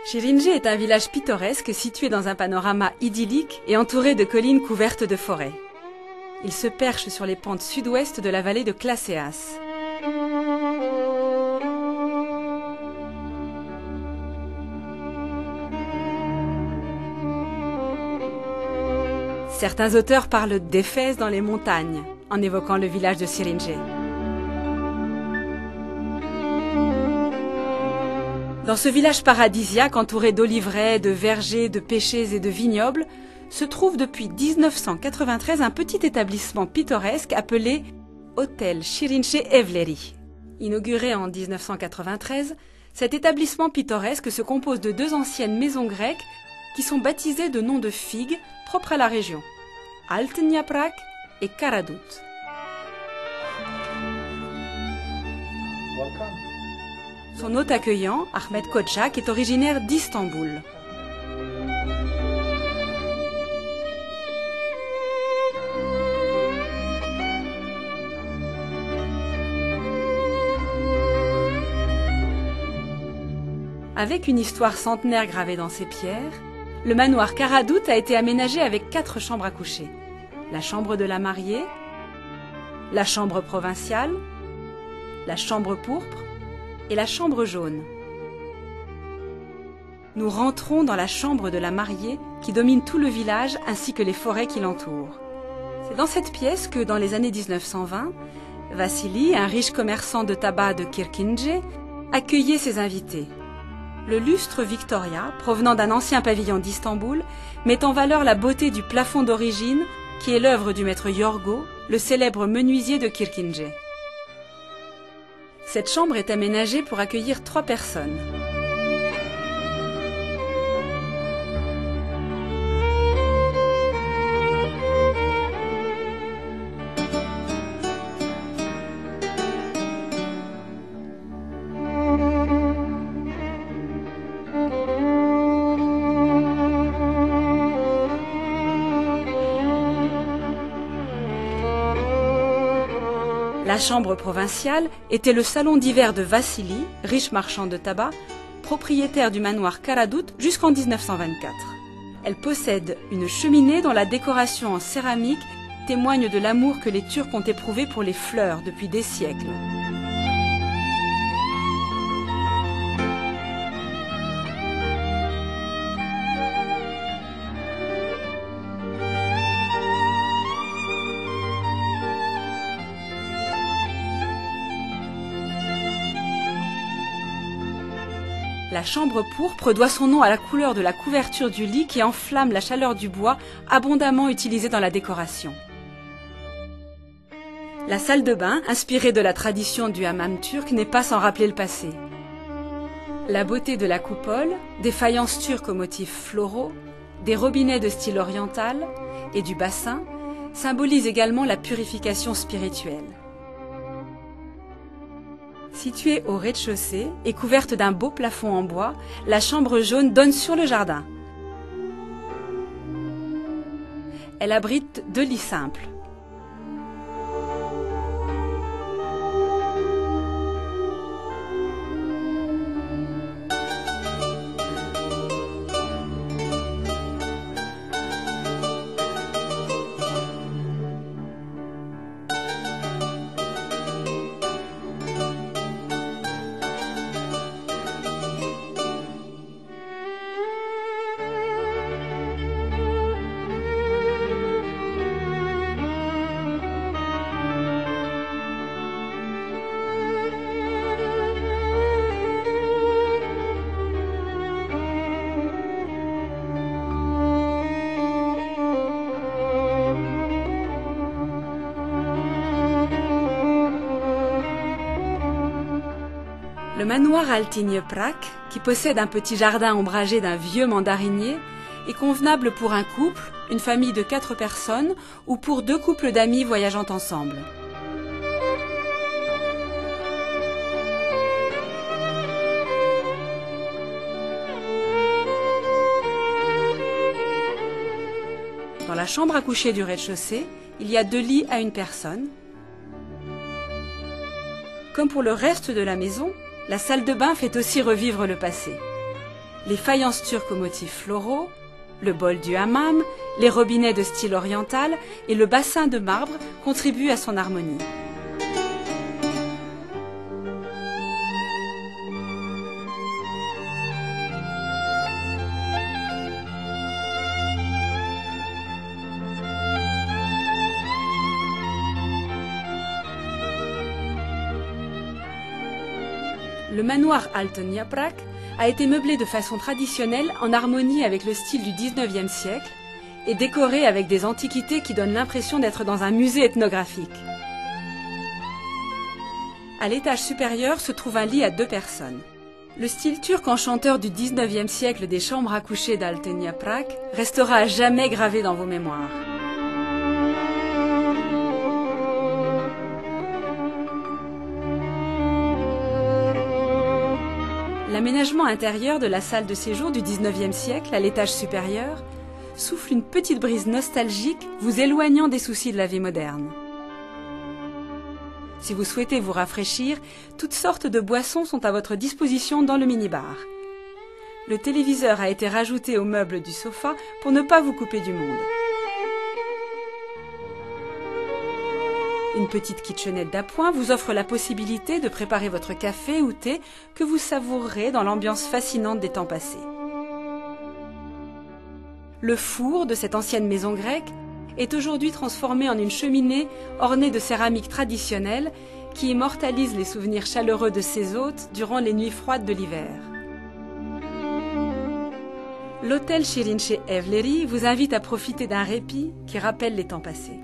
Şirince est un village pittoresque situé dans un panorama idyllique et entouré de collines couvertes de forêts. Il se perche sur les pentes sud-ouest de la vallée de Klaseas. Certains auteurs parlent d'Éphèse dans les montagnes, en évoquant le village de Şirince. Dans ce village paradisiaque entouré d'oliveraies, de vergers, de pêchers et de vignobles, se trouve depuis 1993 un petit établissement pittoresque appelé Hôtel Şirince Evleri. Inauguré en 1993, cet établissement pittoresque se compose de 2 anciennes maisons grecques qui sont baptisées de noms de figues propres à la région, Altın Yaprak et Karadut. Son hôte accueillant, Ahmet Koçak, est originaire d'Istanbul. Avec une histoire centenaire gravée dans ses pierres, le manoir Karadut a été aménagé avec 4 chambres à coucher. La chambre de la mariée, la chambre provinciale, la chambre pourpre et la chambre jaune. Nous rentrons dans la chambre de la mariée qui domine tout le village ainsi que les forêts qui l'entourent. C'est dans cette pièce que, dans les années 1920, Vassili, un riche commerçant de tabac de Kirkince, accueillait ses invités. Le lustre Victoria, provenant d'un ancien pavillon d'Istanbul, met en valeur la beauté du plafond d'origine qui est l'œuvre du maître Yorgo, le célèbre menuisier de Kirkince. Cette chambre est aménagée pour accueillir 3 personnes. La chambre provinciale était le salon d'hiver de Vassili, riche marchand de tabac, propriétaire du manoir Karadut jusqu'en 1924. Elle possède une cheminée dont la décoration en céramique témoigne de l'amour que les Turcs ont éprouvé pour les fleurs depuis des siècles. La chambre pourpre doit son nom à la couleur de la couverture du lit qui enflamme la chaleur du bois abondamment utilisé dans la décoration. La salle de bain, inspirée de la tradition du hammam turc, n'est pas sans rappeler le passé. La beauté de la coupole, des faïences turques aux motifs floraux, des robinets de style oriental et du bassin symbolise également la purification spirituelle. Située au rez-de-chaussée et couverte d'un beau plafond en bois, la chambre jaune donne sur le jardin. Elle abrite 2 lits simples. Le manoir Altın Yaprak, qui possède un petit jardin ombragé d'un vieux mandarinier, est convenable pour un couple, une famille de 4 personnes ou pour 2 couples d'amis voyageant ensemble. Dans la chambre à coucher du rez-de-chaussée, il y a 2 lits à une personne. Comme pour le reste de la maison, la salle de bain fait aussi revivre le passé. Les faïences turques aux motifs floraux, le bol du hammam, les robinets de style oriental et le bassin de marbre contribuent à son harmonie. Le manoir Alten Yaprak a été meublé de façon traditionnelle en harmonie avec le style du XIXe siècle et décoré avec des antiquités qui donnent l'impression d'être dans un musée ethnographique. À l'étage supérieur se trouve un lit à 2 personnes. Le style turc enchanteur du XIXe siècle des chambres à coucher d'Alten Yaprak restera à jamais gravé dans vos mémoires. L'aménagement intérieur de la salle de séjour du XIXe siècle, à l'étage supérieur, souffle une petite brise nostalgique, vous éloignant des soucis de la vie moderne. Si vous souhaitez vous rafraîchir, toutes sortes de boissons sont à votre disposition dans le minibar. Le téléviseur a été rajouté au meuble du sofa pour ne pas vous couper du monde. Une petite kitchenette d'appoint vous offre la possibilité de préparer votre café ou thé que vous savourerez dans l'ambiance fascinante des temps passés. Le four de cette ancienne maison grecque est aujourd'hui transformé en une cheminée ornée de céramique traditionnelle qui immortalise les souvenirs chaleureux de ses hôtes durant les nuits froides de l'hiver. L'hôtel Şirince Evleri vous invite à profiter d'un répit qui rappelle les temps passés.